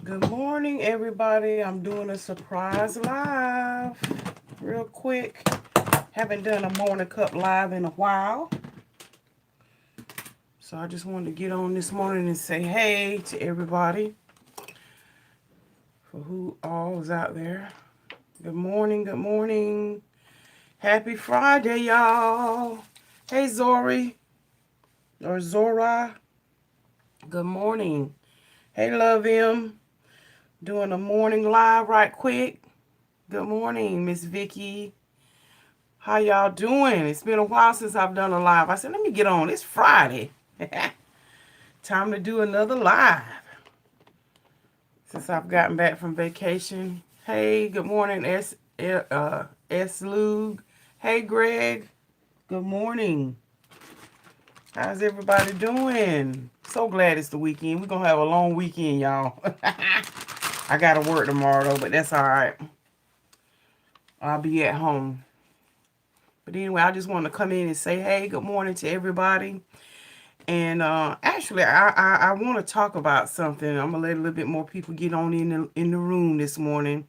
Good morning, everybody. I'm doing a surprise live real quick. Haven't done a morning cup live in a while. So I just wanted to get on this morning and say hey to everybody for who all is out there. Good morning, good morning. Happy Friday, y'all. Hey, Zori or Zora. Good morning. Hey, Love Him. Doing a morning live right quick. Good morning, Miss Vicky. How y'all doing? It's been a while since I've done a live. I said, let me get on. It's Friday. Time to do another live. Since I've gotten back from vacation. Hey, good morning, S. Lug. Hey, Greg. Good morning. How's everybody doing? So glad it's the weekend. We're going to have a long weekend, y'all. I got to work tomorrow, though, but that's all right. I'll be at home. But anyway, I just want to come in and say, hey, good morning to everybody. And actually, I want to talk about something. I'm going to let a little bit more people get on in the room this morning.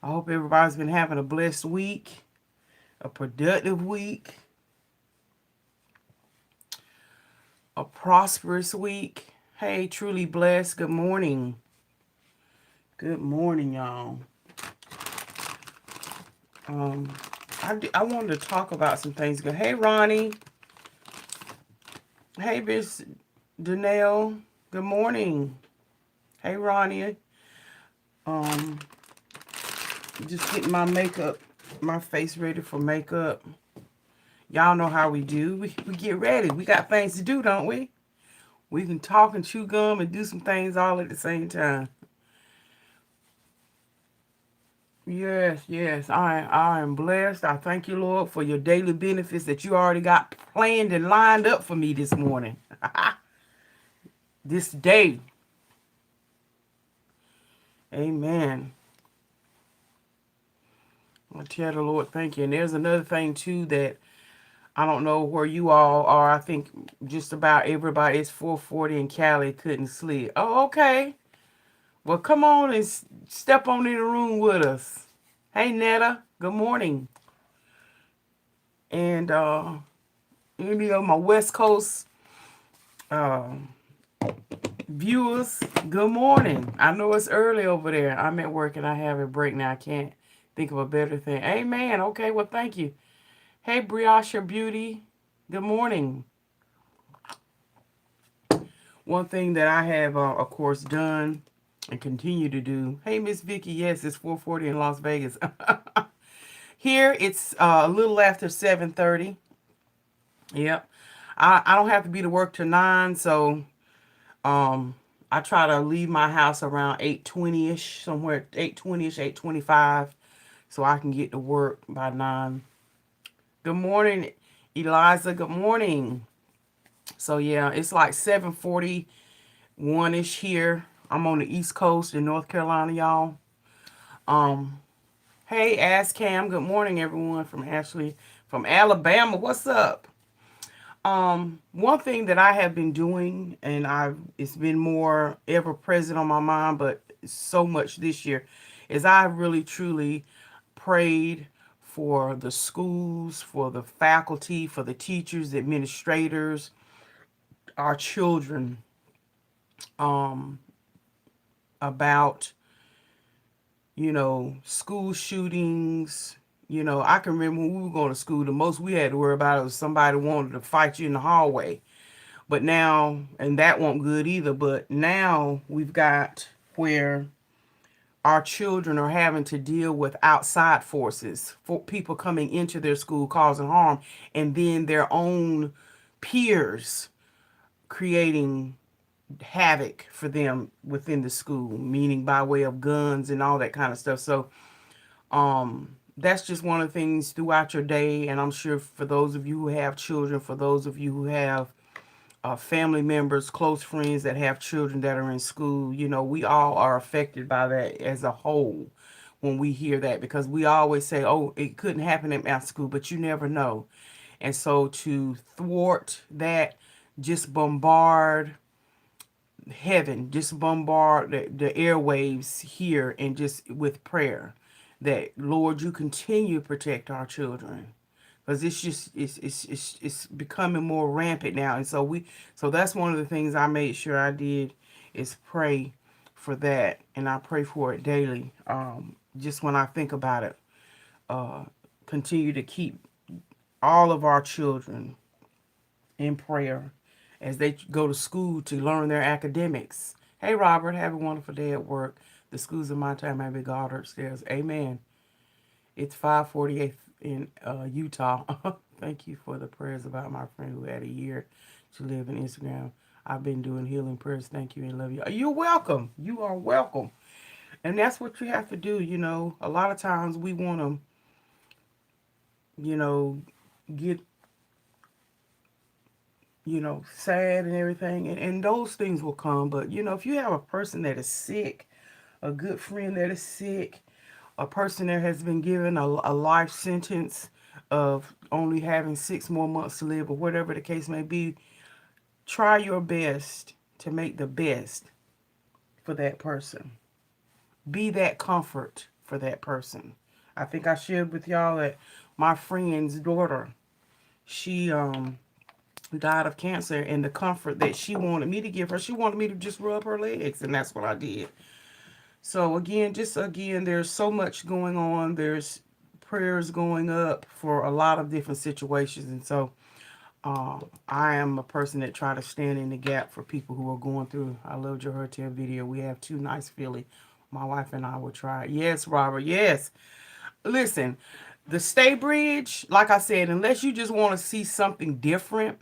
I hope everybody's been having a blessed week, a productive week, a prosperous week. Hey, truly blessed. Good morning. Good morning, y'all. I wanted to talk about some things. Hey, Ronnie. Hey, Miss Danelle. Good morning. Hey, Ronnie. Just getting my makeup, my face ready for makeup. Y'all know how we do. We get ready. We got things to do, don't we? We can talk and chew gum and do some things all at the same time. Yes. I am blessed. I thank you, Lord, for your daily benefits that you already got planned and lined up for me this morning. This day. Amen. I tell the Lord thank you. And there's another thing, too, that I don't know where you all are. I think just about everybody, it's 4:40 in Cali, couldn't sleep. Oh, okay. Well, come on and step on in the room with us. Hey, Netta. Good morning. And any of my West Coast uh, viewers, good morning. I know it's early over there. I'm at work and I have a break now. I can't think of a better thing. Amen. Okay, well, thank you. Hey, Briasha Beauty. Good morning. One thing that I have, of course, done and continue to do. Hey, Miss Vicky. Yes, it's 4:40 in Las Vegas. Here, it's a little after 7:30. Yep. I don't have to be to work till 9, so I try to leave my house around 8:20ish, somewhere 8:20ish, 8:25, so I can get to work by 9. Good morning, Eliza. Good morning. So yeah, it's like 7:41ish here. I'm on the East Coast in North Carolina, y'all. Um, hey, Ask Cam. Good morning, everyone from Ashley from Alabama. What's up? One thing that I have been doing, and it's been more ever present on my mind, but so much this year, is I really truly prayed for the schools, for the faculty, for the teachers, the administrators, our children, um, about, school shootings. I can remember when we were going to school, the most we had to worry about was somebody wanted to fight you in the hallway. But now, and that won't good either, but now we've got where our children are having to deal with outside forces, for people coming into their school causing harm, and then their own peers creating havoc for them within the school, meaning by way of guns and all that kind of stuff. So that's just one of the things throughout your day. And I'm sure for those of you who have children, for those of you who have family members, close friends that have children that are in school, we all are affected by that as a whole when we hear that, because we always say, oh, it couldn't happen at my school, but you never know. And so to thwart that, just bombard heaven, just bombard the airwaves here, and just with prayer that, Lord, you continue to protect our children, because it's just it's becoming more rampant now. And so that's one of the things I made sure I did, is pray for that, and I pray for it daily. Just when I think about it, uh, continue to keep all of our children in prayer as they go to school to learn their academics. Hey, Robert, have a wonderful day at work. The schools in my time have been Goddard stairs. Amen. It's 5:48 in Utah. Thank you for the prayers about my friend who had a year to live in Instagram. I've been doing healing prayers. Thank you and love you. You're welcome. You are welcome. And that's what you have to do. A lot of times we want to, you know, get, sad and everything. And those things will come. But, if you have a person that is sick, a good friend that is sick, a person that has been given a life sentence of only having 6 more months to live, or whatever the case may be, try your best to make the best for that person. Be that comfort for that person. I think I shared with y'all that my friend's daughter, she died of cancer, and the comfort that she wanted me to give her, she wanted me to just rub her legs, and that's what I did. So again, there's so much going on. There's prayers going up for a lot of different situations, and so I am a person that try to stand in the gap for people who are going through. I loved your hotel video. We have two nice Philly. My wife and I will try it. Yes, Robert. Yes. Listen, the Stay Bridge, like I said, unless you just want to see something different,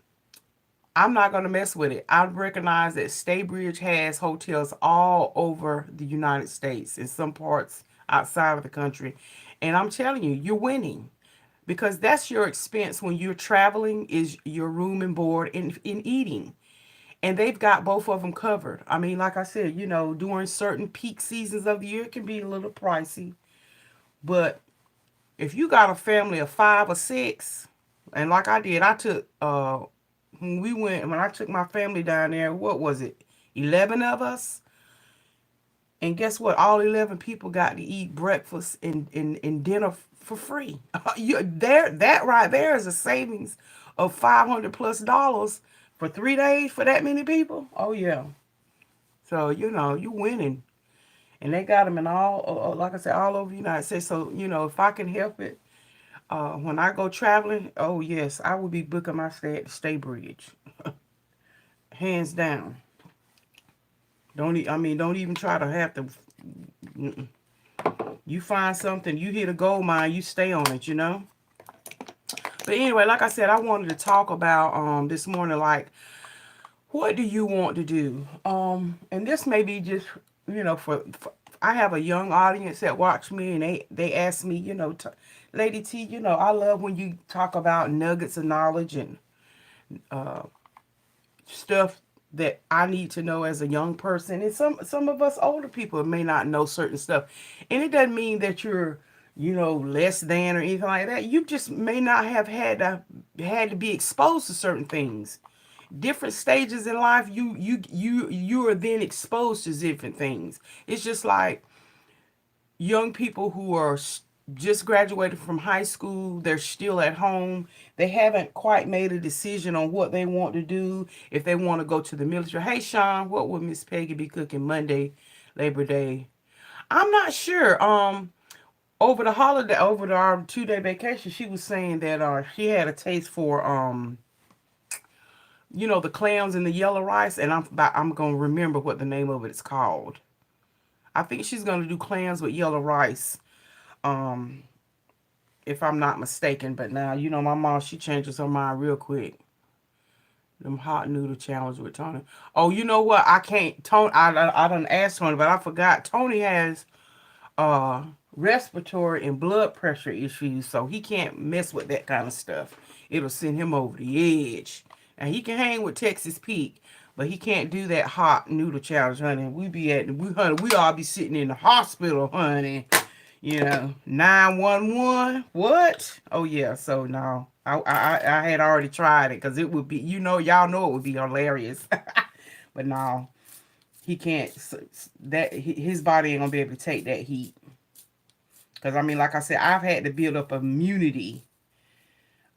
I'm not going to mess with it. I recognize that Staybridge has hotels all over the United States, in some parts outside of the country. And I'm telling you, you're winning, because that's your expense when you're traveling, is your room and board and eating. And they've got both of them covered. I mean, like I said, during certain peak seasons of the year, it can be a little pricey. But if you got a family of 5 or 6, and like I did, I took when I took my family down there, what was it? 11 of us. And guess what? All 11 people got to eat breakfast and dinner for free. That right there is a savings of $500+ for 3 days for that many people. Oh yeah. So you winning, and they got them in all, like I said, all over the United States. So if I can help it, when I go traveling, oh yes, I will be booking my stay at the Stay Bridge, hands down. Don't even try to have to. Mm-mm. You find something, you hit a gold mine, you stay on it. But anyway, like I said, I wanted to talk about this morning, like, what do you want to do? And this may be just, for I have a young audience that watch me, and they ask me, Lady T, I love when you talk about nuggets of knowledge and uh, stuff that I need to know as a young person. And some of us older people may not know certain stuff. And it doesn't mean that you're, less than or anything like that. You just may not have had to be exposed to certain things. Different stages in life, you are then exposed to different things. It's just like young people who are just graduated from high school, they're still at home. They haven't quite made a decision on what they want to do, if they want to go to the military. Hey, Sean, what would Miss Peggy be cooking Monday, Labor Day? I'm not sure. Over the holiday, over our 2-day vacation, she was saying that she had a taste for the clams and the yellow rice, and I'm gonna remember what the name of it is called. I think she's gonna do clams with yellow rice. Um, if I'm not mistaken. But now, my mom, she changes her mind real quick. Them hot noodle challenge with Tony. Oh, you know what? I can't. Tony, I done asked Tony, but I forgot. Tony has uh respiratory and blood pressure issues, so he can't mess with that kind of stuff. It'll send him over the edge. And he can hang with Texas Pete, but he can't do that hot noodle challenge, honey. We all be sitting in the hospital, honey. 911. What? Oh yeah. So no, I had already tried it, because it would be, y'all know it would be hilarious. But no. he can't, his body ain't gonna be able to take that heat. Because I mean, like I said, I've had to build up immunity.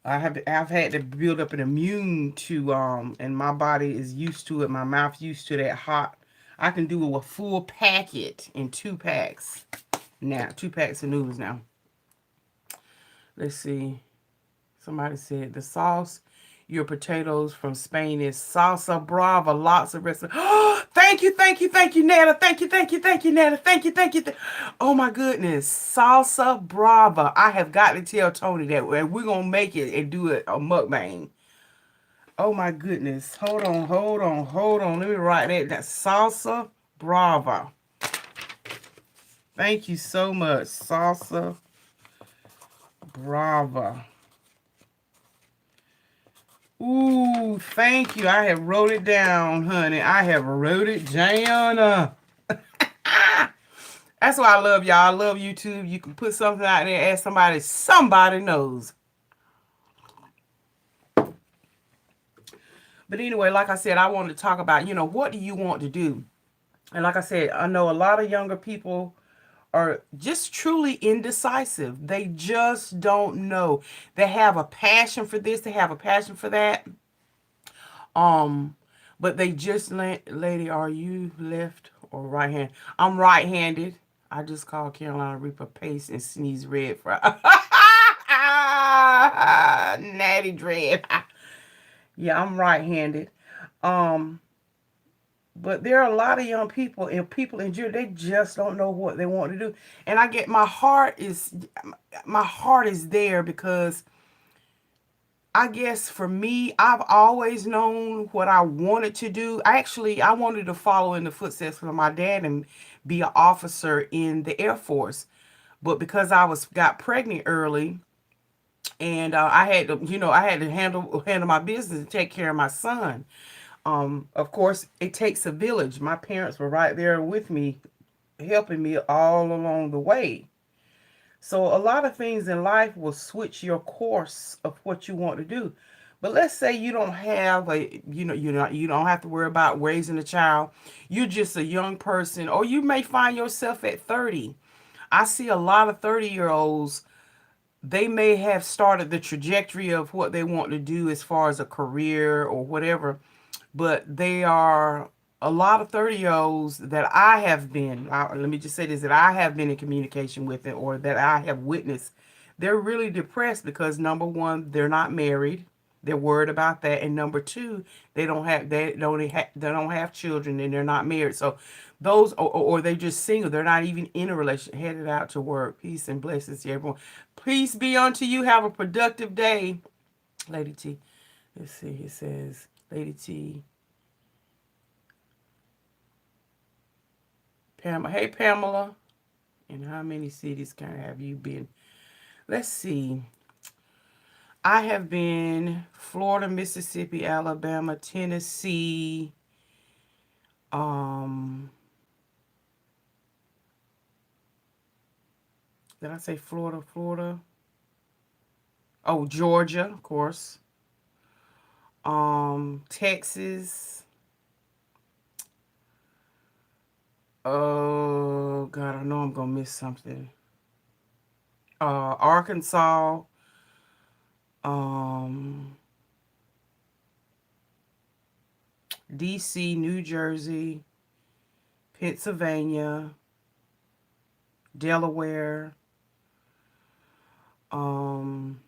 I've had to build up an immune to and my body is used to it. My mouth used to that hot. I can do a full packet in 2 packs now. 2 packs of noodles now. Let's see. Somebody said the sauce your potatoes from Spain is salsa brava. Lots of recipes. Thank you, thank you, thank you, Netta. Thank you, thank you, thank you, Netta. Thank you, thank you. Oh my goodness, salsa brava. I have got to tell Tony that, and we're gonna make it and do it a mukbang. Oh my goodness. Hold on, hold on, hold on. Let me write that. That's salsa brava. Thank you so much, salsa brava. Ooh, thank you. I have wrote it down, honey. I have wrote it down. That's why I love y'all. I love YouTube. You can put something out there, ask somebody knows. But anyway, like I said, I wanted to talk about, what do you want to do? And like I said, I know a lot of younger people are just truly indecisive. They just don't know. They have a passion for this, they have a passion for that. But they just, lady, are you left or right hand? I'm right handed. I just called Carolina Reaper paste and sneeze red fry. Natty dread. Yeah, I'm right handed. Um, but there are a lot of young people and people in June, they just don't know what they want to do. And I get my heart is there because I guess for me, I've always known what I wanted to do. I wanted to follow in the footsteps of my dad and be an officer in the Air Force. But because got pregnant early, and I had to handle my business and take care of my son. Of course, it takes a village. My parents were right there with me, helping me all along the way. So a lot of things in life will switch your course of what you want to do. But let's say you don't have you don't have to worry about raising a child. You're just a young person, or you may find yourself at 30. I see a lot of 30-year-olds. They may have started the trajectory of what they want to do as far as a career or whatever, but they are a lot of 30-year-olds that let me just say this, that I have been in communication with it or that I have witnessed. They're really depressed because number one, they're not married. They're worried about that. And number two, they don't have children and they're not married. So those, or they're just single. They're not even in a relationship, headed out to work. Peace and blessings to everyone. Peace be unto you. Have a productive day. Lady T. Let's see. It says, Lady T. Pamela. Hey, Pamela. And how many cities have you been? Let's see. I have been Florida, Mississippi, Alabama, Tennessee. Did I say Florida? Florida. Oh, Georgia, of course. Texas. Oh God, I know I'm gonna miss something. Arkansas. Um, DC, New Jersey, Pennsylvania, Delaware. Um,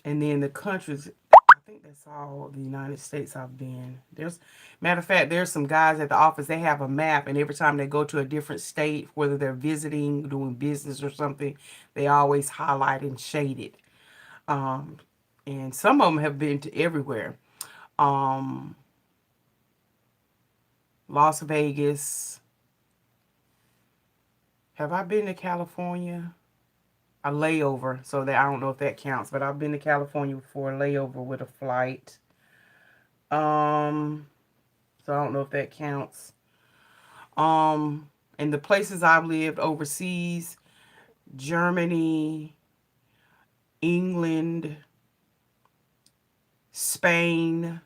and then the countries. I think that's all the United States I've been. Matter of fact, there's some guys at the office. They have a map, and every time they go to a different state, whether they're visiting, doing business or something, they always highlight and shade it. Um, and some of them have been to everywhere. Um, Las Vegas. Have I been to California? A layover, so that I don't know if that counts, but I've been to California for a layover with a flight. So I don't know if that counts. And the places I've lived overseas, Germany, England, Spain,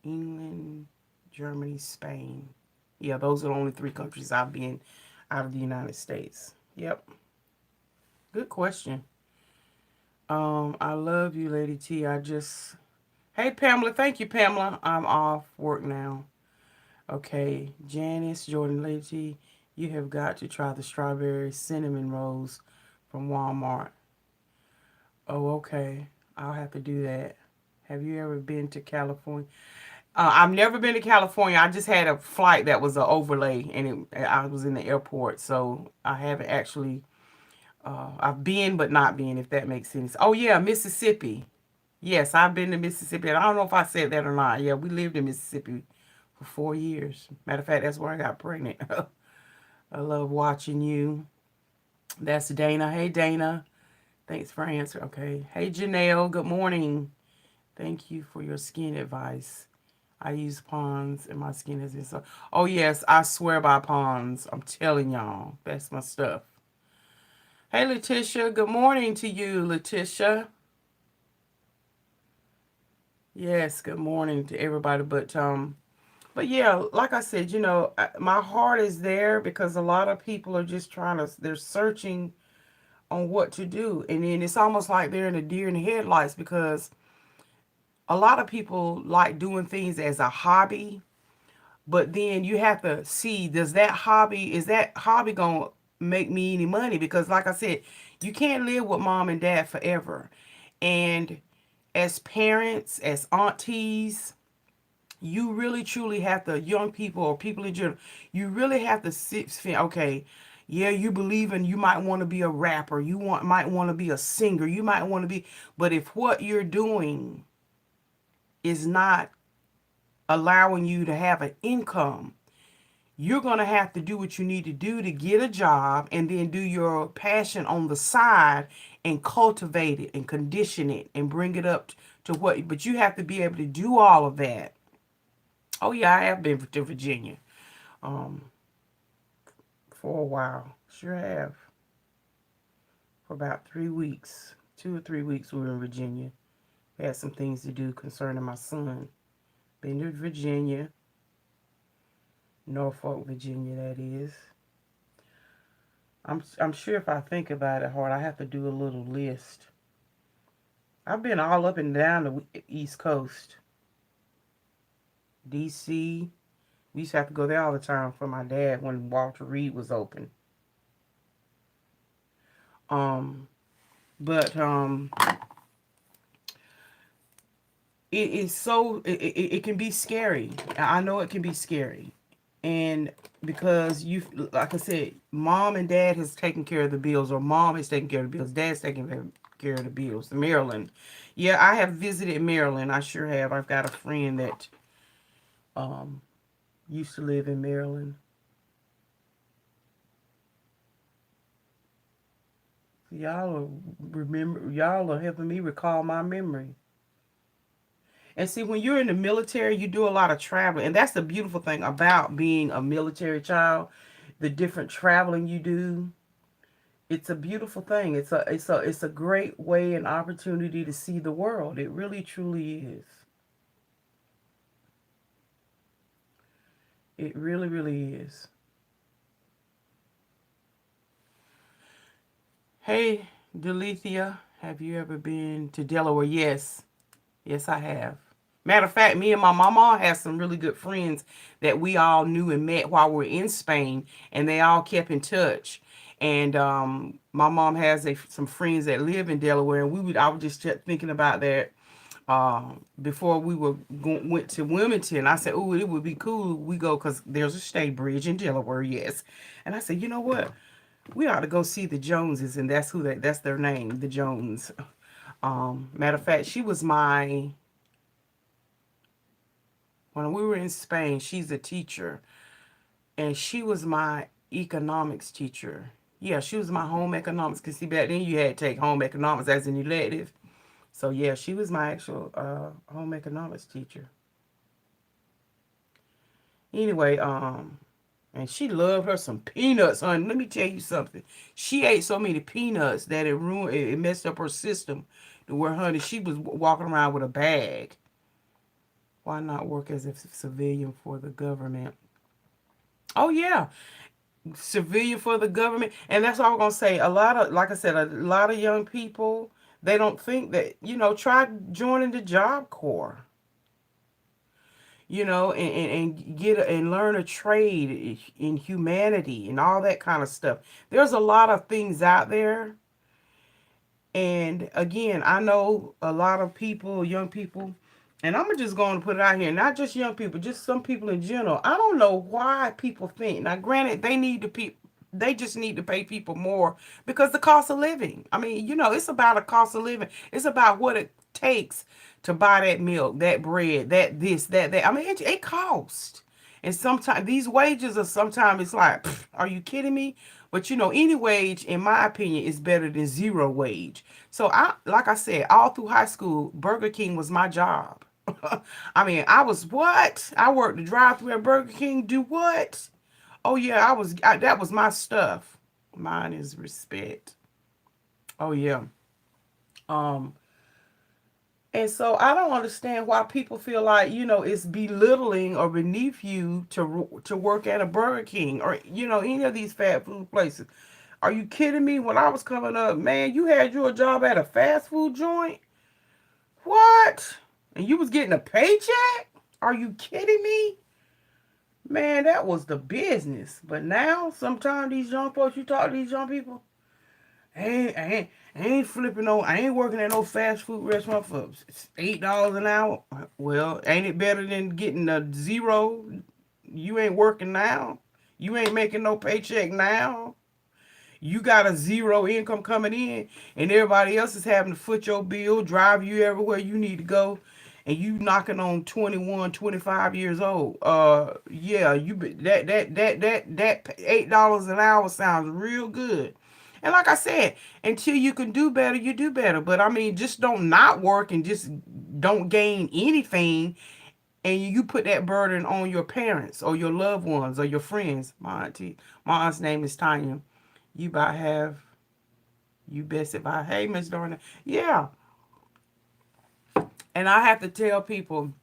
England, Germany, Spain. Yeah, those are the only three countries I've been out of the United States. Yep. Good question. I love you, Lady T. I just Hey Pamela, thank you, Pamela. I'm off work now. Okay. Janice, Jordan, Lady T, you have got to try the strawberry cinnamon rolls from Walmart. Oh, okay. I'll have to do that. Have you ever been to California? I've never been to California. I just had a flight that was an overlay, and I was in the airport, so I haven't actually. I've been, but not been, if that makes sense. Oh yeah, Mississippi. Yes, I've been to Mississippi. And I don't know if I said that or not. Yeah, we lived in Mississippi for 4 years. Matter of fact, that's where I got pregnant. I love watching you. That's Dana. Hey, Dana. Thanks for answering. Okay. Hey, Janelle. Good morning. Thank you for your skin advice. I use Pond's and my skin has been so. Oh, yes. I swear by Pond's. I'm telling y'all. That's my stuff. Hey, Letitia. Good morning to you, Letitia. Yes. Good morning to everybody. But yeah, like I said, my heart is there because a lot of people are just they're searching on what to do. And then it's almost like they're in a deer in the headlights because a lot of people like doing things as a hobby, but then you have to see, is that hobby going to make me any money? Because like I said, you can't live with mom and dad forever. And as parents, as aunties, you really truly have to, young people or people in general, you really have to okay, yeah, you believe in, you might want to be a rapper, might want to be a singer, you might want to be, but if what you're doing is not allowing you to have an income, you're going to have to do what you need to do to get a job and then do your passion on the side and cultivate it and condition it and bring it up to what, but you have to be able to do all of that. Oh yeah, I have been to Virginia um, for a while. Sure have. For about 3 weeks, 2 or 3 weeks, we were in Virginia. We had some things to do concerning my son. Been to Virginia, Norfolk, Virginia, that is. I'm sure if I think about it hard, I have to do a little list. I've been all up and down the East Coast. D.C. We used to have to go there all the time for my dad when Walter Reed was open. Um, but it is so it can be scary. I know it can be scary, and because you, like I said, mom and dad has taken care of the bills, or mom has taken care of the bills, dad's taking care of the bills. Maryland, yeah, I have visited Maryland. I sure have. I've got a friend that um used to live in Maryland. Y'all are helping me recall my memory. And see, when you're in the military, you do a lot of traveling. And that's the beautiful thing about being a military child, the different traveling you do. It's a beautiful thing. It's a great way and opportunity to see the world. It really truly is. It really, really is. Hey, Delethea, have you ever been to Delaware? Yes. Yes, I have. Matter of fact, me and my mama had some really good friends that we all knew and met while we were in Spain, and they all kept in touch. And my mom has some friends that live in Delaware, and I was just thinking about that before went to Wilmington. I said, "Oh, it would be cool. We go because there's a state bridge in Delaware, yes." And I said, "You know what? We ought to go see the Joneses," and that's their name, the Jones. Matter of fact, she was my when we were in Spain. She's a teacher, and she was my economics teacher. Yeah, she was my home economics. Cause see, back then you had to take home economics as an elective. So yeah, she was my actual home economics teacher. Anyway, and she loved her some peanuts, honey. Let me tell you something. She ate so many peanuts that it messed up her system. To where, honey, she was walking around with a bag. Why not work as a civilian for the government? Oh yeah, civilian for the government, and that's all I'm gonna say. A lot of, like I said, a lot of young people, they don't think that, try joining the Job Corps, and and learn a trade in humanity and all that kind of stuff. There's a lot of things out there. And again, I know a lot of people, young people, and I'm just going to put it out here, not just young people, just some people in general. I don't know why people think. Now, granted, they just need to pay people more because the cost of living. I mean, it's about a cost of living. It's about what it takes to buy that milk, that bread, that this, that. I mean, it costs. And sometimes these wages are sometimes it's like, are you kidding me? But any wage, in my opinion, is better than zero wage. So like I said, all through high school, Burger King was my job. I mean, I was what? I worked the drive-through at Burger King. Do what? Oh yeah, that was my stuff. Mine is respect. Oh yeah. Um, And so I don't understand why people feel like, it's belittling or beneath you to work at a Burger King or, any of these fast food places. Are you kidding me? When I was coming up, man, you had your job at a fast food joint? What? And you was getting a paycheck? Are you kidding me? Man, that was the business. But now, sometimes these young folks, you talk to these young people, I ain't flipping no. I ain't working at no fast food restaurant for $8 an hour. Well, ain't it better than getting a zero? You ain't working now. You ain't making no paycheck now. You got a zero income coming in, and everybody else is having to foot your bill, drive you everywhere you need to go, and you knocking on 21, 25 years old. Yeah, that $8 an hour sounds real good. And like I said, until you can do better, you do better. But I mean, just don't not work and just don't gain anything, and you put that burden on your parents or your loved ones or your friends. My aunt's name is Tonya. You about have you best if I, hey, Miss Dorna. Yeah. And I have to tell people,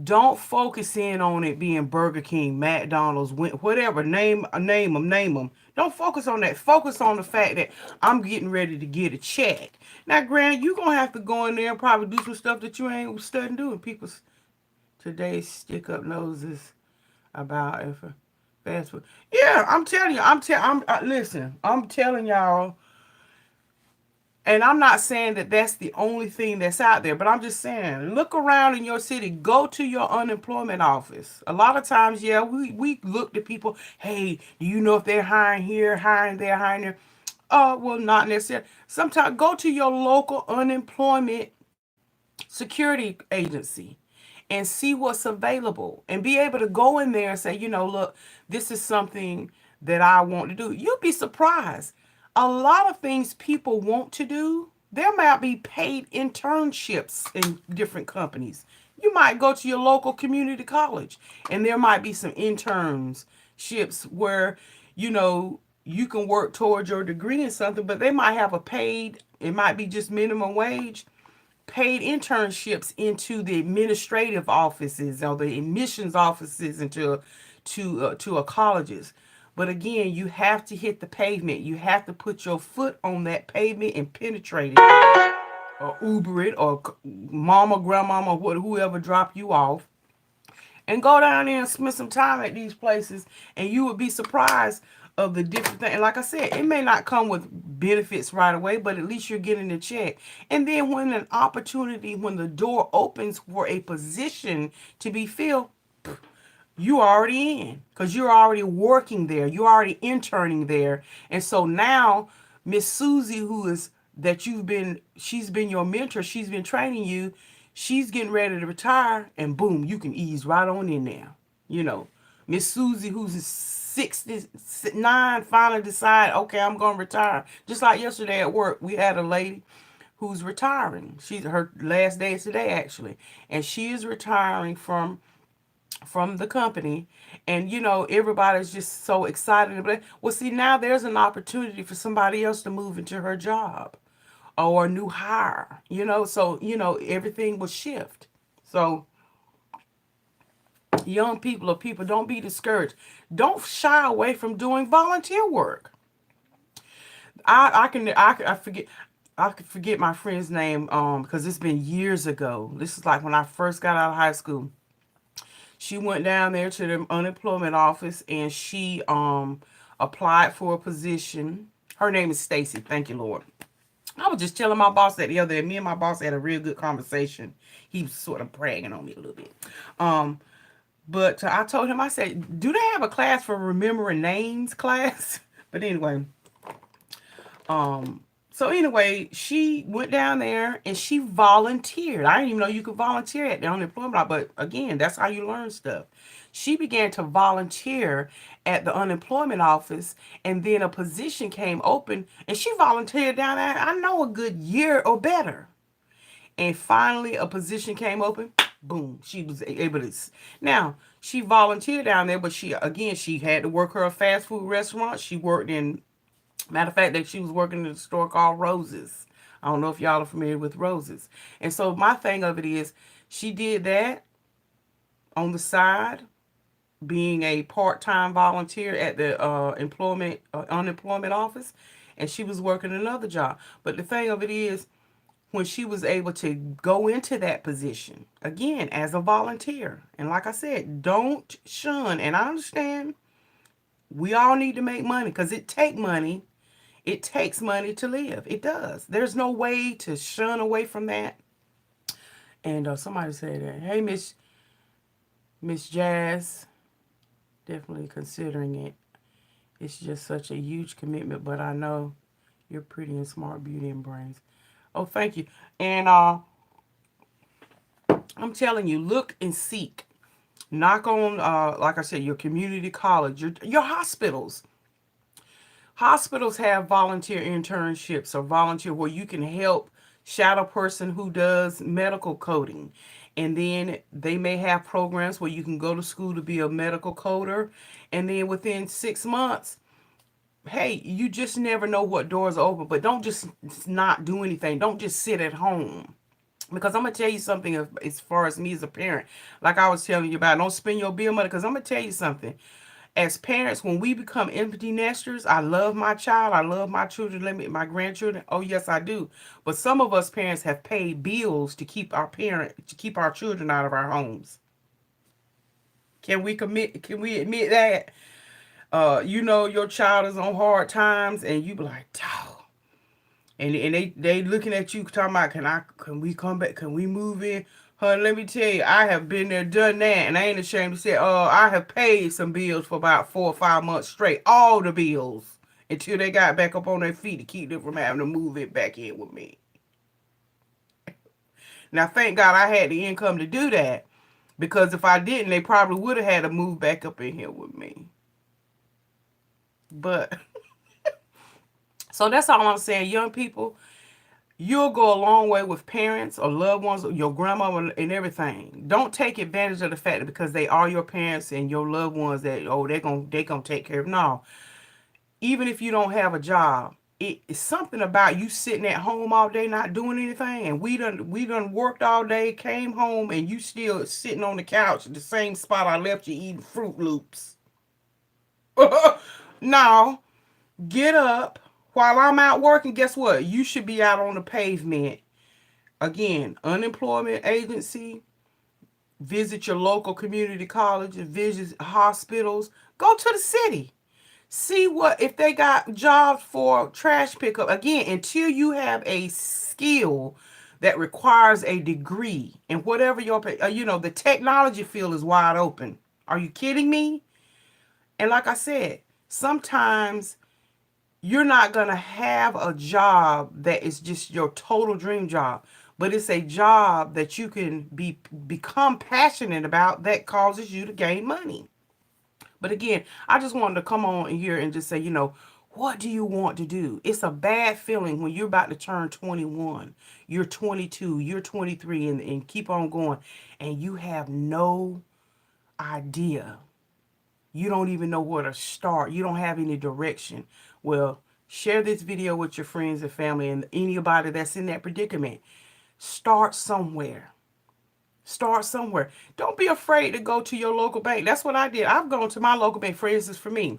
don't focus in on it being Burger King, McDonald's, whatever. Name them. Don't focus on that. Focus on the fact that I'm getting ready to get a check. Now, granted, you're going to have to go in there and probably do some stuff that you ain't studying doing. People today stick up noses about if a fast food. Yeah, I'm telling you. Listen, I'm telling y'all, and I'm not saying that that's the only thing that's out there, but I'm just saying, look around in your city. Go to your unemployment office. A lot of times, yeah, we look to people, hey, do you know if they're hiring here, hiring there, hiring there? Well, not necessarily. Sometimes go to your local unemployment security agency and see what's available and be able to go in there and say, look, this is something that I want to do. You'd be surprised. A lot of things people want to do, there might be paid internships in different companies. You might go to your local community college and there might be some internships where, you can work towards your degree in something, but they might have it might be just minimum wage paid internships into the administrative offices or the admissions offices into to a colleges. But again, you have to hit the pavement. You have to put your foot on that pavement and penetrate it, or Uber it, or mama, grandmama, whoever drop you off, and go down there and spend some time at these places, and you would be surprised of the different things. And like I said, it may not come with benefits right away, but at least you're getting a check. And then when the door opens for a position to be filled, you already in because you're already working there. You're already interning there. And so now Miss Susie, she's been your mentor. She's been training you. She's getting ready to retire, and boom, you can ease right on in there. You know, Miss Susie, who's 69, finally decide, okay, I'm going to retire. Just like yesterday at work, we had a lady who's retiring. Her last day is today, actually. And she is retiring from the company, and everybody's just so excited. But well, see, now there's an opportunity for somebody else to move into her job or a new hire, so everything will shift. So young people or people, don't be discouraged. Don't shy away from doing volunteer work. I forget, I could forget my friend's name because it's been years ago. This is like when I first got out of high school. She went down there to the unemployment office and she applied for a position. Her name is Stacy. Thank you, Lord. I was just telling my boss that the other day. Me and my boss had a real good conversation. He was sort of bragging on me a little bit. Um, but I told him, I said, do they have a class for remembering names class? But anyway, um, so anyway, she went down there and she volunteered. I didn't even know you could volunteer at the unemployment office, but again, that's how you learn stuff. She began to volunteer at the unemployment office, and then a position came open, and she volunteered down there, I know, a good year or better. And finally, a position came open. Boom, she was able to. Now, she volunteered down there, but she had to work her a fast food restaurant. She worked in, matter of fact, that she was working in a store called Roses. I don't know if y'all are familiar with Roses. And so my thing of it is, she did that on the side, being a part-time volunteer at the unemployment office, and she was working another job. But the thing of it is, when she was able to go into that position again as a volunteer, and like I said, don't shun. And I understand we all need to make money because it takes money to live. It does. There's no way to shun away from that. And somebody said that, hey, Miss Jazz, definitely considering it. It's just such a huge commitment, but I know you're pretty and smart, beauty and brains. Oh, thank you. And I'm telling you, look and seek. Knock on, like I said, your community college, your hospitals. Hospitals have volunteer internships or volunteer where you can help shadow person who does medical coding. And then they may have programs where you can go to school to be a medical coder. And then within 6 months, hey, you just never know what doors are open. But don't just not do anything. Don't just sit at home. Because I'm going to tell you something as far as me as a parent. Like I was telling you about, don't spend your bill money. Because I'm going to tell you something. As parents, when we become empty nesters, I love my child. I love my children, my grandchildren. Oh, yes, I do. But some of us parents have paid bills to keep our children out of our homes. Can we admit that? Your child is on hard times and you be like, dog. And they looking at you talking about, can we come back? Can we move in? Honey, let me tell you, I have been there, done that, and I ain't ashamed to say, I have paid some bills for about 4 or 5 months straight, all the bills, until they got back up on their feet to keep them from having to move it back in with me. Now, thank God I had the income to do that, because if I didn't, they probably would have had to move back up in here with me. But, so that's all I'm saying, young people. You'll go a long way with parents or loved ones, or your grandma and everything. Don't take advantage of the fact that because they are your parents and your loved ones that they gonna take care of. No, even if you don't have a job, it's something about you sitting at home all day not doing anything. And we done worked all day, came home, and you still sitting on the couch, the same spot I left you eating Fruit Loops. No, get up. While I'm out working, guess what? You should be out on the pavement. Again, unemployment agency, visit your local community colleges, visit hospitals, go to the city. See what if they got jobs for trash pickup. Again, until you have a skill that requires a degree and whatever the technology field is wide open. Are you kidding me? And like I said, sometimes you're not going to have a job that is just your total dream job, but it's a job that you can become passionate about that causes you to gain money. But again, I just wanted to come on here and just say, what do you want to do? It's a bad feeling when you're about to turn 21, you're 22, you're 23, and keep on going, and you have no idea. You don't even know where to start. You don't have any direction. Well, share this video with your friends and family and anybody that's in that predicament. Start somewhere. Start somewhere. Don't be afraid to go to your local bank. That's what I did. I've gone to my local bank. For instance, for me,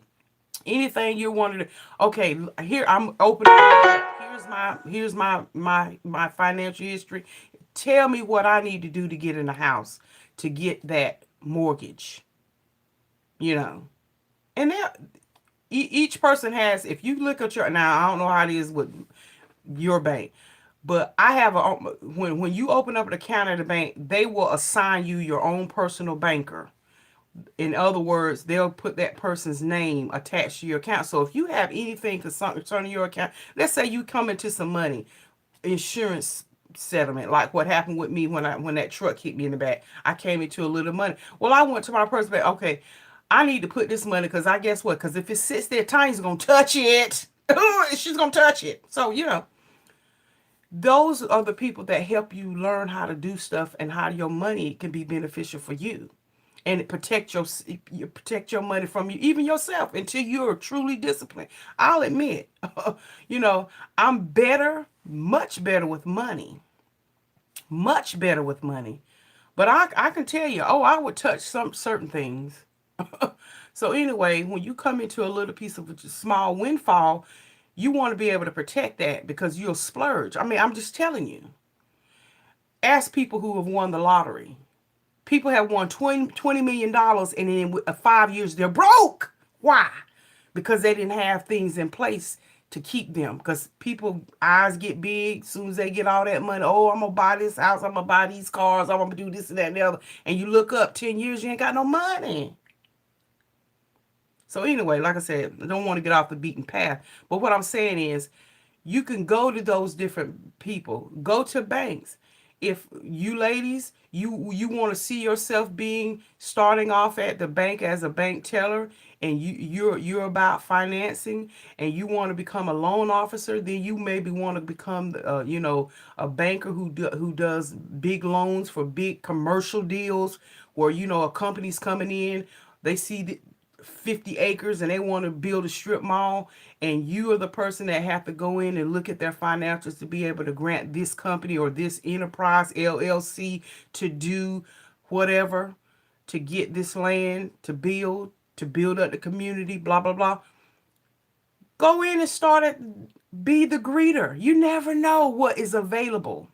anything you wanted to, okay, here I'm opening. Here's my financial history. Tell me what I need to do to get in the house to get that mortgage. You know, and then each person has. If you look at your, now I don't know how it is with your bank, but I have a, when you open up an account at a bank, they will assign you your own personal banker. In other words, they'll put that person's name attached to your account. So if you have anything concerning your account, let's say you come into some money, insurance settlement, like what happened with me when that truck hit me in the back. I came into a little money. Well, I went to my person bank. Okay, I need to put this money because I guess what? Because if it sits there, Tanya's gonna touch it. She's gonna touch it. So those are the people that help you learn how to do stuff and how your money can be beneficial for you, and you protect your money from you, even yourself, until you're truly disciplined. I'll admit, you know, I'm better, much better with money, much better with money. But I can tell you, oh, I would touch some certain things. So anyway, when you come into a little piece of a small windfall, you want to be able to protect that because you'll splurge. I mean, I'm just telling you. Ask people who have won the lottery. People have won $20 million and in 5 years they're broke. Why? Because they didn't have things in place to keep them. Because people eyes get big as soon as they get all that money. Oh, I'm gonna buy this house, I'm gonna buy these cars, I'm gonna do this and that and the other. And you look up 10 years, you ain't got no money. So anyway, like I said, I don't want to get off the beaten path. But what I'm saying is you can go to those different people. Go to banks. If you ladies, you want to see yourself being starting off at the bank as a bank teller, and you're about financing, and you want to become a loan officer, then you maybe want to become a banker who does big loans for big commercial deals where a company's coming in, they see the 50 acres and they want to build a strip mall, and you are the person that have to go in and look at their financials to be able to grant this company or this enterprise LLC to do whatever, to get this land to build up the community, blah blah blah. Go in and start it. Be the greeter. You never know what is available.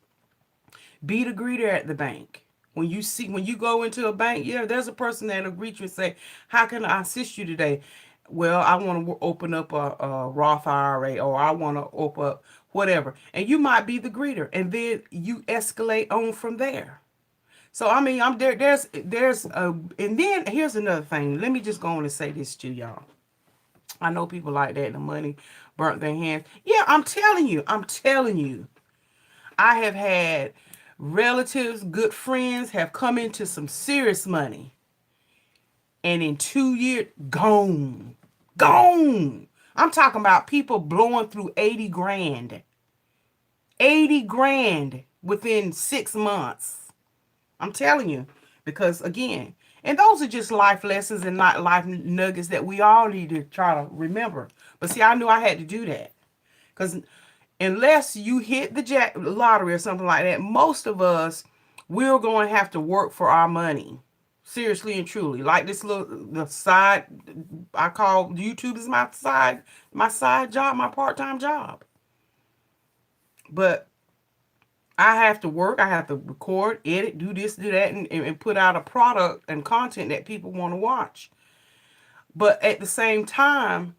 Be the greeter at the bank. When you go into a bank, yeah, there's a person that'll greet you and say, "How can I assist you today?" Well, I want to open up a Roth IRA, or I want to open up whatever, and you might be the greeter, and then you escalate on from there. So I mean, I'm there. And then here's another thing. Let me just go on and say this to y'all. I know people like that. The money burnt their hands. Yeah, I'm telling you. I'm telling you. I have had relatives, good friends have come into some serious money. And in 2 years, gone. Gone. I'm talking about people blowing through 80 grand. 80 grand within 6 months. I'm telling you. Because again, and those are just life lessons and not life nuggets that we all need to try to remember. But see, I knew I had to do that. Because unless you hit the lottery or something like that, most of us, we're going to have to work for our money. Seriously and truly. Like this the side, I call YouTube is my side job, my part-time job. But I have to work, I have to record, edit, do this, do that, and put out a product and content that people want to watch. But at the same time,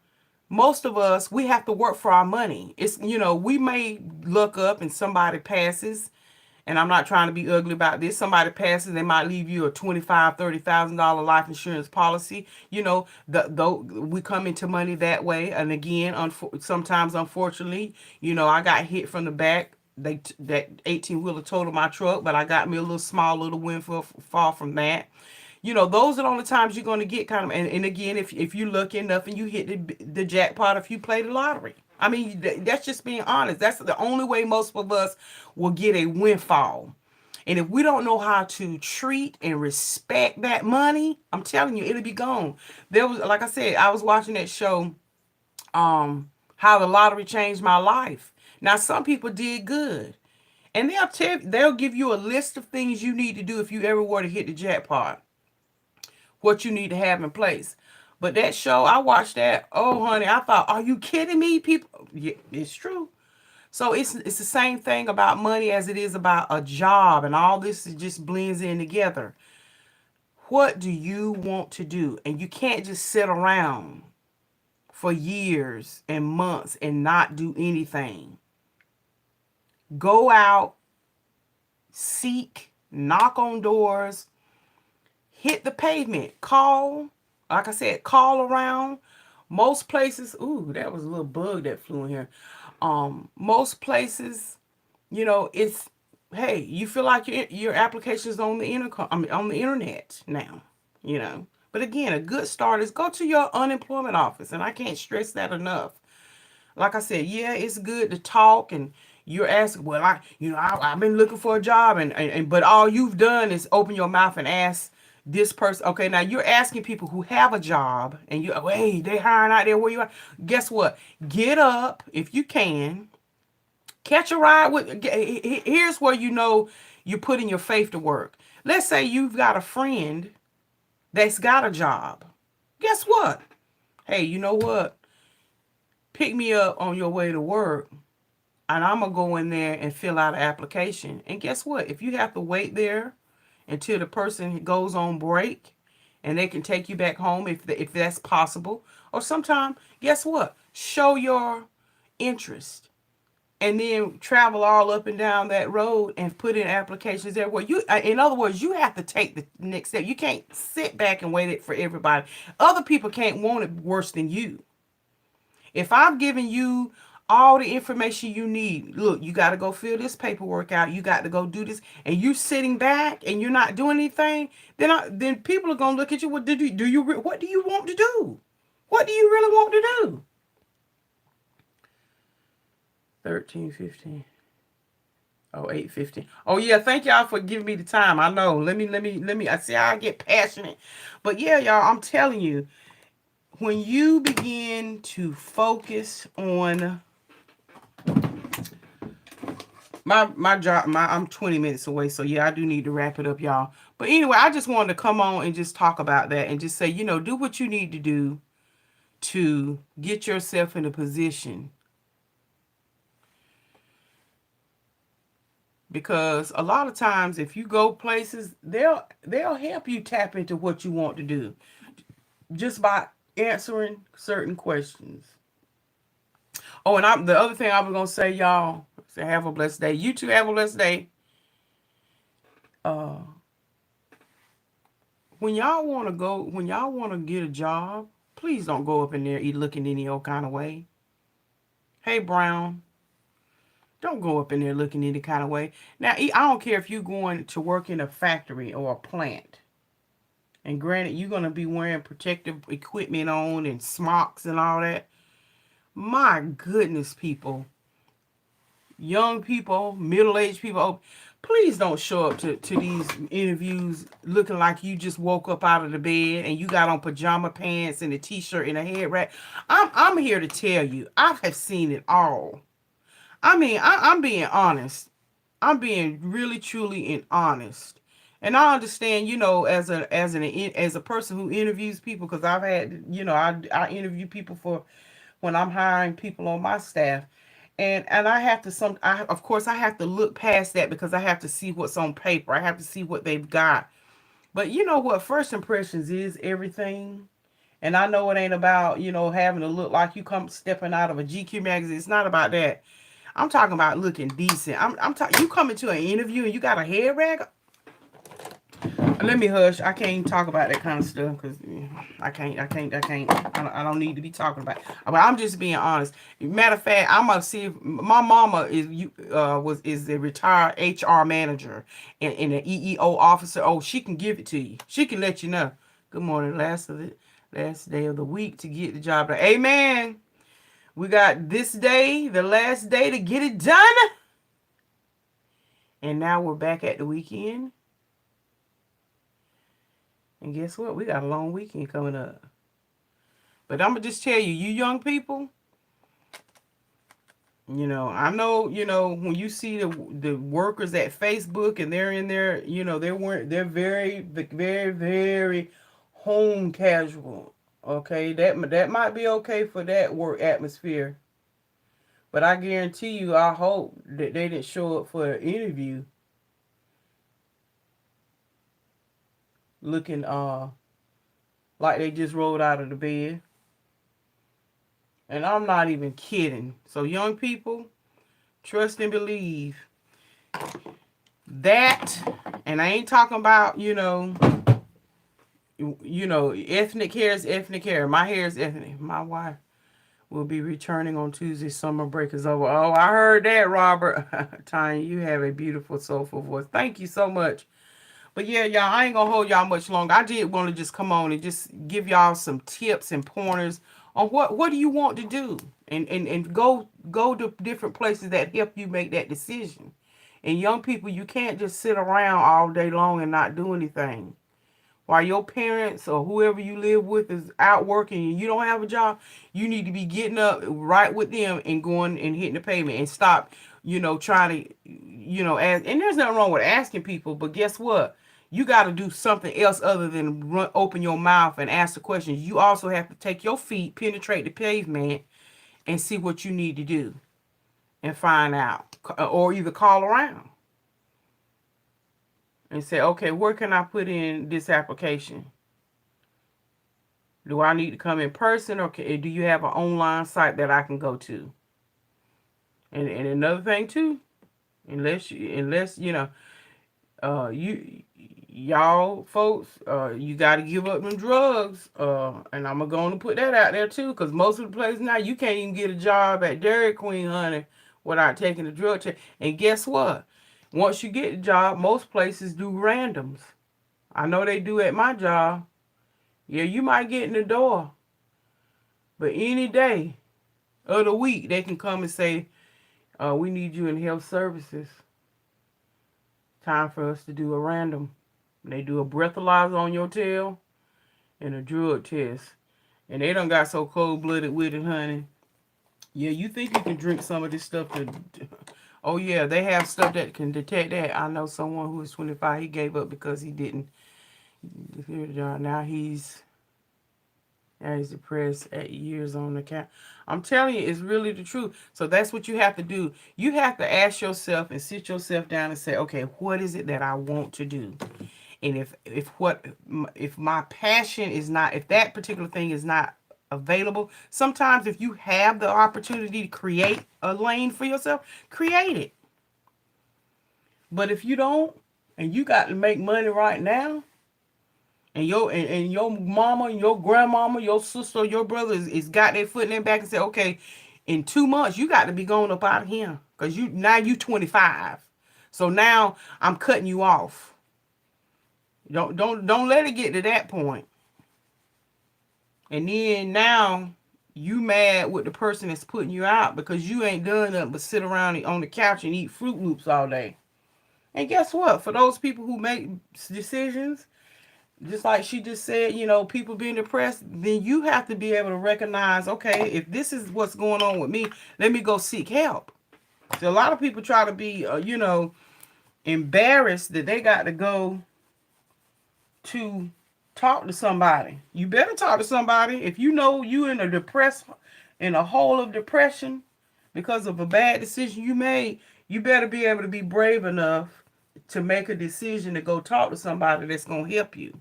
most of us, we have to work for our money. We may look up and somebody passes, and I'm not trying to be ugly about this. Somebody passes, they might leave you a $25,000-$30,000 life insurance policy. We come into money that way. And again, sometimes, unfortunately, I got hit from the back. That 18-wheeler totaled my truck, but I got me a little windfall fall from that. Those are the only times you're going to get kind of, and again, if you're lucky enough and you hit the jackpot, if you play the lottery. I mean, that's just being honest. That's the only way most of us will get a windfall. And if we don't know how to treat and respect that money, I'm telling you, it'll be gone. There was, like I said, I was watching that show, How the Lottery Changed My Life. Now, some people did good. And they'll give you a list of things you need to do if you ever were to hit the jackpot. What you need to have in place. But that show, I watched that. Oh, honey, I thought, are you kidding me? People, yeah, it's true. So it's the same thing about money as it is about a job, and all this just blends in together. What do you want to do? And you can't just sit around for years and months and not do anything. Go out, seek, knock on doors, hit the pavement, call. Like I said, call around. Most places, ooh, that was a little bug that flew in here. Most places, it's, hey, you feel like your application is on the on the internet now, you know. But again, a good start is go to your unemployment office, and I can't stress that enough. Like I said, yeah, it's good to talk, and you're asking, well, I've been looking for a job, and but all you've done is open your mouth and ask this person. Okay, now you're asking people who have a job, and you, oh, hey, they hiring out there where you are. Guess what? Get up if you can, catch a ride with. Here's where you know you're putting your faith to work. Let's say you've got a friend that's got a job. Guess what? Hey, you know what? Pick me up on your way to work, and I'm going to go in there and fill out an application. And guess what? If you have to wait there until the person goes on break and they can take you back home if that's possible, or sometime, guess what? Show your interest and then travel all up and down that road and put in applications there. Where you, in other words, you have to take the next step. You can't sit back and wait it for everybody. Other people can't want it worse than you. If I'm giving you all the information you need, look, you got to go fill this paperwork out. You got to go do this, and you sitting back and you're not doing anything, then people are gonna look at you. What what do you want to do? What do you really want to do? 13:15. Oh, 8:15. Oh yeah, thank y'all for giving me the time. I know. Let me. I see how I get passionate, but yeah, y'all, I'm telling you, when you begin to focus on my job, I'm 20 minutes away, so yeah, I do need to wrap it up, y'all. But anyway, I just wanted to come on and just talk about that and just say, do what you need to do to get yourself in a position. Because a lot of times if you go places, they'll help you tap into what you want to do just by answering certain questions. Oh, and the other thing I was gonna say, y'all, say have a blessed day. You too, have a blessed day. Uh, when y'all want to get a job, please don't go up in there looking any old kind of way. Hey, Brown, don't go up in there looking any kind of way. Now, I don't care if you're going to work in a factory or a plant. And granted, you're going to be wearing protective equipment on and smocks and all that. My goodness, people. Young people, middle-aged people, please don't show up to these interviews looking like you just woke up out of the bed and you got on pajama pants and a t-shirt and a head wrap. I'm here to tell you, I have seen it all. I mean, I'm being honest. I'm being really, truly and honest. And I understand, as a person who interviews people, because I've had, I interview people for when I'm hiring people on my staff. And I have to of course I have to look past that because I have to see what's on paper. I have to see what they've got. But you know what? First impressions is everything. And I know it ain't about, having to look like you come stepping out of a GQ magazine. It's not about that. I'm talking about looking decent. I'm talking. You come into an interview and you got a head rag. Let me hush. I can't even talk about that kind of stuff because I can't. I don't need to be talking about it. But I'm just being honest. Matter of fact, I'm gonna see if my mama is a retired HR manager and an EEO officer. Oh, she can give it to you. She can let you know. Good morning. Last day of the week to get the job done. Amen. We got this day, the last day to get it done. And now we're back at the weekend. And guess what? We got a long weekend coming up. But I'm going to just tell you, you young people, I know, when you see the workers at Facebook and they're in there, they're very, very, very home casual. Okay, that might be okay for that work atmosphere, but I guarantee you, I hope that they didn't show up for an interview looking like they just rolled out of the bed. And I'm not even kidding. So young people, trust and believe that. And I ain't talking about, ethnic hair is ethnic hair. My hair is ethnic. My wife will be returning on Tuesday. Summer break is over. Oh, I heard that, Robert. Tonya, you have a beautiful, soulful voice. Thank you so much. But yeah, y'all, I ain't gonna hold y'all much longer. I did want to just come on and just give y'all some tips and pointers on what do you want to do, and go to different places that help you make that decision. And young people, you can't just sit around all day long and not do anything. While your parents or whoever you live with is out working and you don't have a job, you need to be getting up right with them and going and hitting the pavement and stop, trying to, ask. And there's nothing wrong with asking people, but guess what? You got to do something else other than open your mouth and ask the questions. You also have to take your feet, penetrate the pavement, and see what you need to do and find out. Or either call around and say, okay, where can I put in this application? Do I need to come in person, or do you have an online site that I can go to? And another thing too, unless y'all folks, you got to give up them drugs. And I'm going to put that out there too, because most of the places now you can't even get a job at Dairy Queen, honey, without taking the drug test. And guess what? Once you get the job, most places do randoms. I know they do at my job. Yeah, you might get in the door, but any day of the week they can come and say, we need you in health services. Time for us to do a random. They do a breathalyzer on your tail and a drug test. And they done got so cold-blooded with it, honey. Yeah, you think you can drink some of this stuff to... Oh, yeah, they have stuff that can detect that. I know someone who was 25, he gave up because he didn't... Now he's depressed at years on the count. I'm telling you, it's really the truth. So that's what you have to do. You have to ask yourself and sit yourself down and say, okay, what is it that I want to do? And if my passion is not, if that particular thing is not available, sometimes if you have the opportunity to create a lane for yourself, create it. But if you don't, and you got to make money right now, and your mama, your grandmama, your sister, your brother is got their foot in their back and say, okay, in 2 months you got to be going up out of here, because you 25. So now I'm cutting you off. Don't let it get to that point. And then now you mad with the person that's putting you out because you ain't done nothing but sit around on the couch and eat Fruit Loops all day. And guess what? For those people who make decisions, just like she just said, people being depressed, then you have to be able to recognize, okay, if this is what's going on with me, let me go seek help. So a lot of people try to be, embarrassed that they got to go to talk to somebody. You better talk to somebody. If you know you in a hole of depression because of a bad decision you made, you better be able to be brave enough to make a decision to go talk to somebody that's going to help you.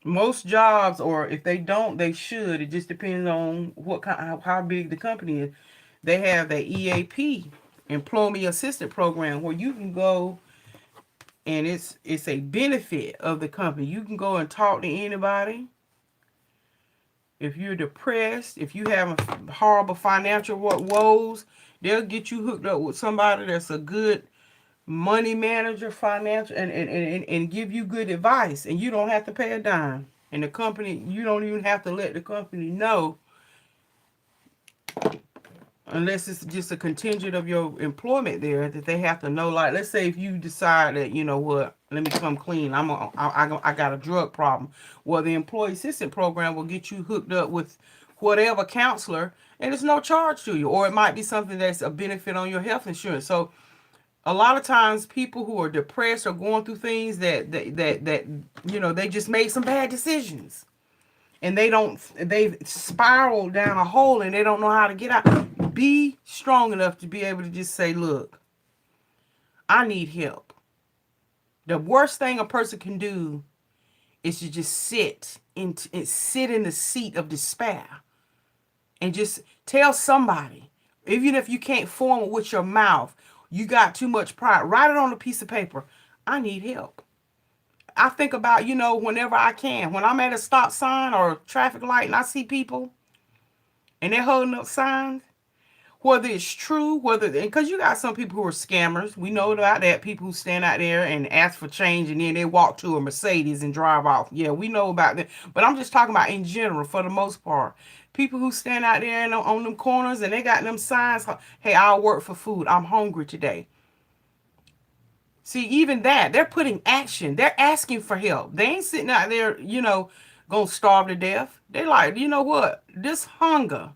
Most jobs, or if they don't, they should. It just depends on how big the company is. They have the EAP, Employee Assistant Program, where you can go, and it's a benefit of the company. You can go and talk to anybody. If you're depressed, if you have horrible financial woes, they'll get you hooked up with somebody that's a good money manager, financial, and give you good advice, and you don't have to pay a dime. And the company, you don't even have to let the company know, unless it's just a contingent of your employment there, that they have to know. Like, let's say if you decide that, let me come clean, I got a drug problem. Well, the employee assistance program will get you hooked up with whatever counselor, and it's no charge to you. Or it might be something that's a benefit on your health insurance. So a lot of times people who are depressed or going through things that they just made some bad decisions, and they've spiraled down a hole and they don't know how to get out. Be strong enough to be able to just say, look, I need help. The worst thing a person can do is to just sit in the seat of despair and just tell somebody. Even if you can't form it with your mouth, you got too much pride, write it on a piece of paper. I need help. I think about, whenever I can, when I'm at a stop sign or a traffic light and I see people and they're holding up signs, whether it's true, because you got some people who are scammers. We know about that. People who stand out there and ask for change and then they walk to a Mercedes and drive off. Yeah, we know about that. But I'm just talking about in general, for the most part. People who stand out there and on them corners and they got them signs, hey, I'll work for food. I'm hungry today. See, even that, they're putting action. They're asking for help. They ain't sitting out there, gonna starve to death. They like, you know what? This hunger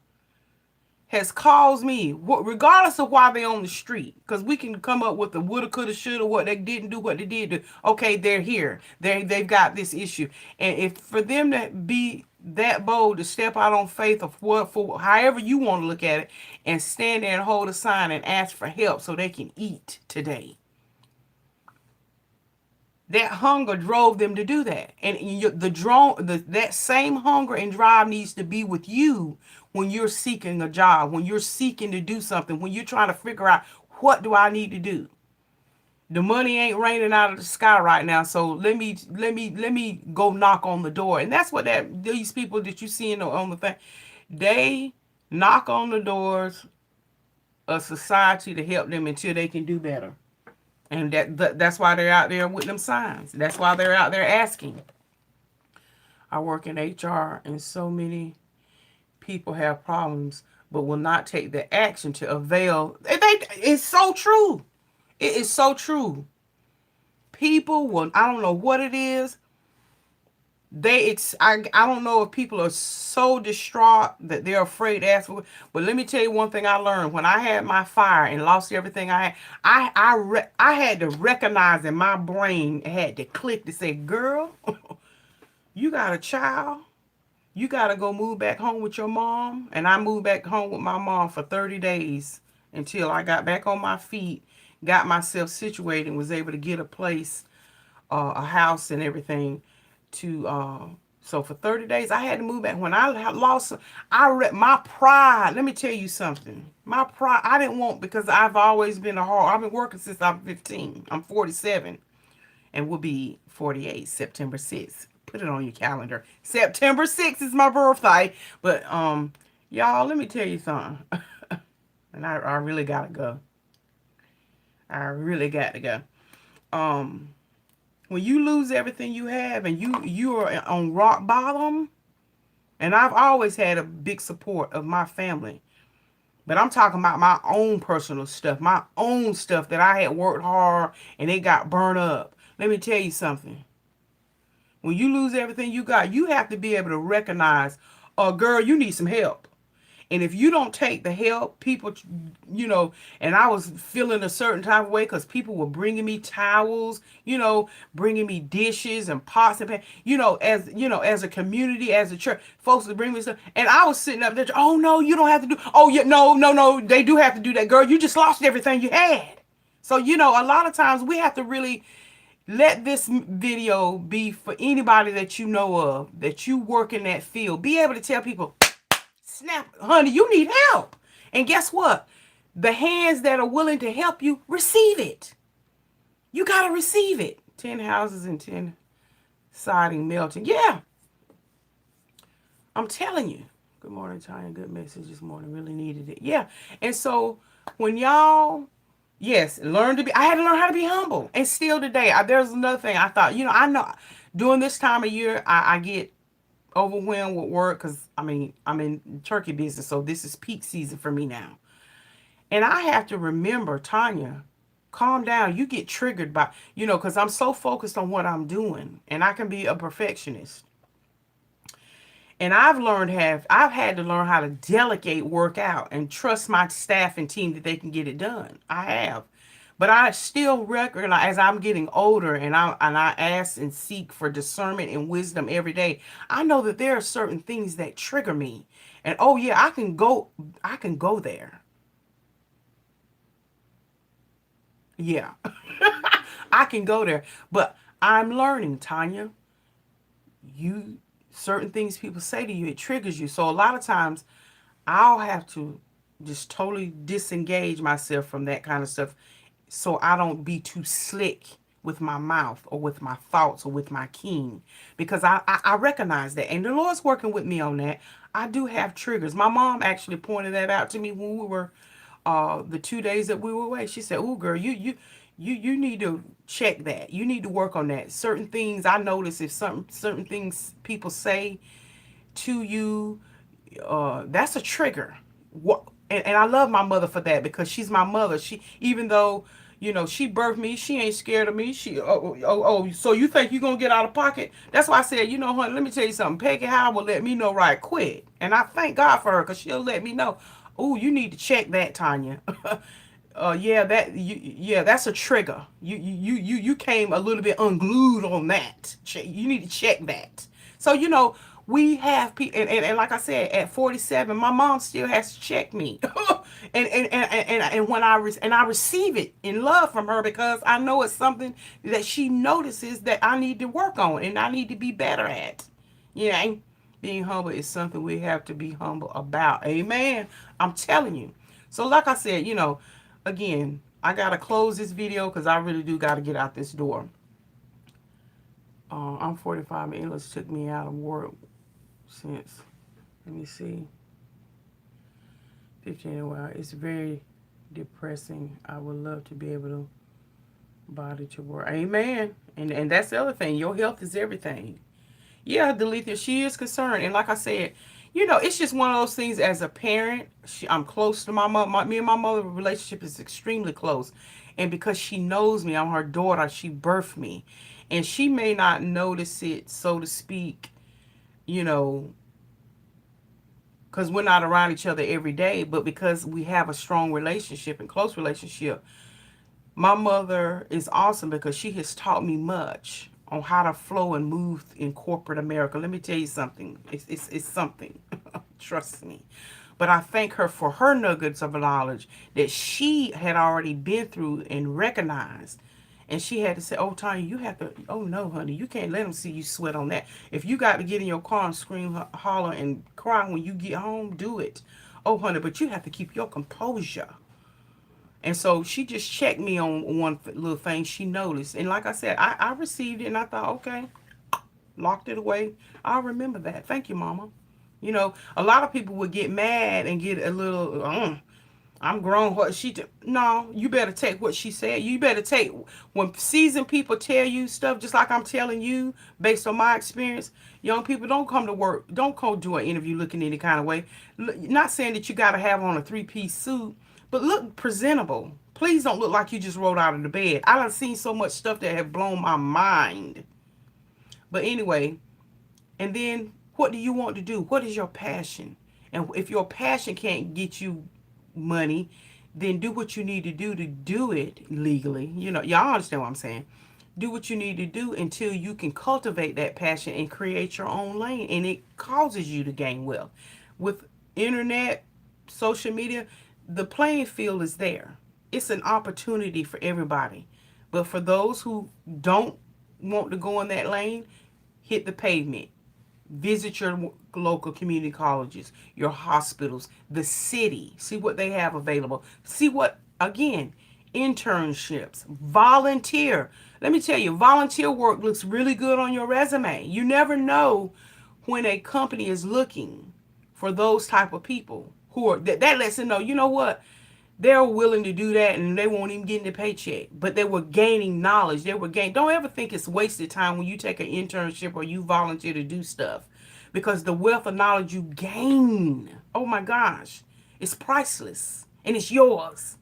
has caused me, regardless of why they're on the street, because we can come up with the woulda, coulda, shoulda, what they didn't do, what they did do. Okay, they're here. They've got this issue. And if for them to be that bold to step out on faith of what, for however you want to look at it, and stand there and hold a sign and ask for help so they can eat today. That hunger drove them to do that. And that same hunger and drive needs to be with you when you're seeking a job, when you're seeking to do something, when you're trying to figure out, what do I need to do? The money ain't raining out of the sky right now, so let me go knock on the door. And that's what these people that you see on the thing, they knock on the doors of society to help them until they can do better. And that's why they're out there with them signs. That's why they're out there asking. I work in HR, and so many people have problems but will not take the action to avail. It's so true. It is so true. People will, I don't know what it is. I don't know if people are so distraught that they're afraid to ask for. But let me tell you one thing I learned when I had my fire and lost everything I had. I had to recognize, and my brain had to click to say, "Girl, you got a child. You got to go move back home with your mom." And I moved back home with my mom for 30 days until I got back on my feet, got myself situated, and was able to get a place, a house, and everything. So for 30 days I had to move back. When I lost, my pride. Let me tell you something. My pride, I didn't want, because I've always been I've been working since I'm 15. I'm 47 and will be 48 September 6th. Put it on your calendar. September 6th is my birthday. But y'all, let me tell you something. And I really gotta go. I really got to go. When you lose everything you have and you are on rock bottom, and I've always had a big support of my family, but I'm talking about my own personal stuff, my own stuff that I had worked hard and it got burned up. Let me tell you something. When you lose everything you got, you have to be able to recognize, oh, girl, you need some help. And if you don't take the help, people, and I was feeling a certain type of way because people were bringing me towels, bringing me dishes and pots and pans, as a community, as a church, folks would bring me stuff. And I was sitting up there, oh, no, you don't have to do, oh, yeah, no, they do have to do that, girl. You just lost everything you had. So, a lot of times we have to really let this video be for anybody that you know of, that you work in that field. Be able to tell people, snap, honey, you need help. And guess what? The hands that are willing to help you, receive it. You got to receive it. 10 houses and 10 siding melting. Yeah. I'm telling you. Good morning, Tonya. Good message this morning. Really needed it. Yeah. And so when y'all, yes, I had to learn how to be humble. And still today, there's another thing I thought, I know during this time of year, I get overwhelmed with work because I'm in turkey business, so this is peak season for me now. And I have to remember, Tonya, calm down. You get triggered by, because I'm so focused on what I'm doing, and I can be a perfectionist. And I've had to learn how to delegate work out and trust my staff and team that they can get it done. I have. But I still recognize as I'm getting older and I ask and seek for discernment and wisdom every day, I know that there are certain things that trigger me. And oh yeah, I can go there. Yeah. I can go there. But I'm learning, Tanya. You certain things people say to you, it triggers you. So a lot of times I'll have to just totally disengage myself from that kind of stuff so I don't be too slick with my mouth or with my thoughts or with my king because I recognize that and the Lord's working with me on that. I do have triggers. My mom actually pointed that out to me when we were the 2 days that we were away. She said, "Oh girl, you need to check that. You need to work on that. Certain things I notice if certain things people say to you, that's a trigger. What? And I love my mother for that because she's my mother. She even though she birthed me, she ain't scared of me. So you think you gonna get out of pocket? That's why I said, honey, let me tell you something. Peggy Howell will let me know right quick, and I thank God for her because she'll let me know. Oh, you need to check that, Tanya. Yeah, that's a trigger. You came a little bit unglued on that. You need to check that. So we have people, and like I said, at 47, my mom still has to check me, and when I receive it in love from her because I know it's something that she notices that I need to work on and I need to be better at. Yeah, being humble is something we have to be humble about. Amen. I'm telling you. So like I said, again, I gotta close this video because I really do gotta get out this door. I'm 45 and English took me out of work since, let me see, 15 a while. It's very depressing. I would love to be able to body to work. Amen. And that's the other thing. Your health is everything. Yeah, Delethea, she is concerned. And like I said, it's just one of those things as a parent. I'm close to my mom. Me and my mother relationship is extremely close. And because she knows me, I'm her daughter, she birthed me. And she may not notice it, so to speak, you know, because we're not around each other every day, but because we have a strong relationship and close relationship, my mother is awesome because she has taught me much on how to flow and move in corporate America. Let me tell you something. It's something. Trust me. But I thank her for her nuggets of knowledge that she had already been through and recognized. And she had to say, "Oh, Tonya, you have to, oh no, honey, you can't let them see you sweat on that. If you got to get in your car and scream, holler, and cry when you get home, do it. Oh, honey, but you have to keep your composure." And so she just checked me on one little thing she noticed. And like I said, I received it and I thought, okay, locked it away. I'll remember that. Thank you, Mama. A lot of people would get mad and get a little, I'm grown. What no, you better take what she said. You better take when seasoned people tell you stuff, just like I'm telling you, based on my experience. Young people don't come to work, don't come do an interview looking any kind of way. Not saying that you got to have on a 3-piece suit, but look presentable. Please don't look like you just rolled out of the bed. I done seen so much stuff that have blown my mind. But anyway, and then what do you want to do? What is your passion? And if your passion can't get you money, then do what you need to do it legally. Y'all understand what I'm saying. Do what you need to do until you can cultivate that passion and create your own lane, and it causes you to gain wealth. With internet, social media, the playing field is there. It's an opportunity for everybody. But for those who don't want to go in that lane, hit the pavement. Visit your local community colleges, your hospitals, the city. See what they have available. See what, again, internships, volunteer. Let me tell you, volunteer work looks really good on your resume. You never know when a company is looking for those type of people who are, that lets them know, you know what? They're willing to do that and they won't even get the paycheck. But they were gaining knowledge. Don't ever think it's wasted time when you take an internship or you volunteer to do stuff. Because the wealth of knowledge you gain, oh my gosh, it's priceless. And it's yours.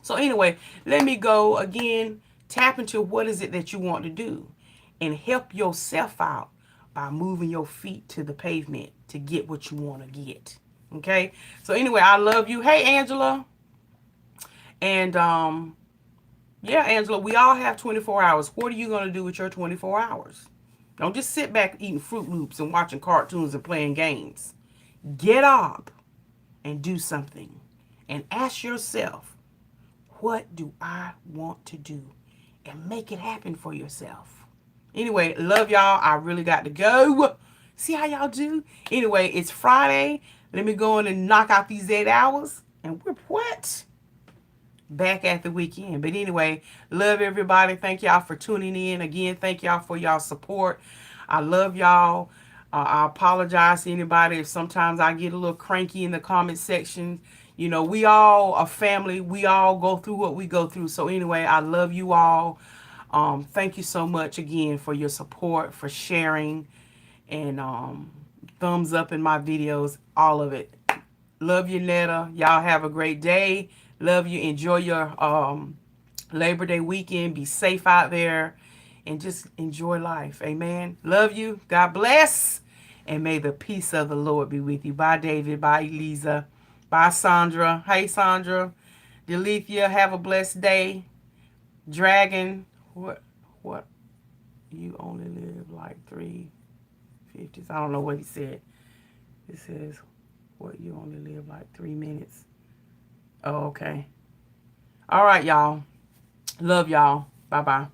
So anyway, let me go again. Tap into what is it that you want to do. And help yourself out by moving your feet to the pavement to get what you want to get. Okay? So anyway, I love you. Hey, Angela. And yeah, Angela, we all have 24 hours. What are you going to do with your 24 hours? Don't just sit back eating Fruit Loops and watching cartoons and playing games. Get up and do something. And ask yourself, what do I want to do? And make it happen for yourself. Anyway, love y'all. I really got to go. See how y'all do? Anyway, it's Friday. Let me go in and knock out these 8 hours. And we're what? Back at the weekend. But anyway, love everybody. Thank y'all for tuning in. Again, thank y'all for y'all support. I love y'all. I apologize to anybody if sometimes I get a little cranky in the comment section. You know, we all a family. We all go through what we go through. So anyway, I love you all. Thank you so much again for your support, for sharing, and thumbs up in my videos, all of it. Love you, Netta. Y'all have a great day. Love you. Enjoy your Labor Day weekend. Be safe out there and just enjoy life. Amen. Love you. God bless. And may the peace of the Lord be with you. Bye, David. Bye, Elisa. Bye, Sandra. Hey, Sandra. Delethea, have a blessed day. Dragon, what? You only live like 350s. I don't know what he said. It says, what? You only live like 3 minutes. Oh, okay. All right, y'all. Love y'all. Bye-bye.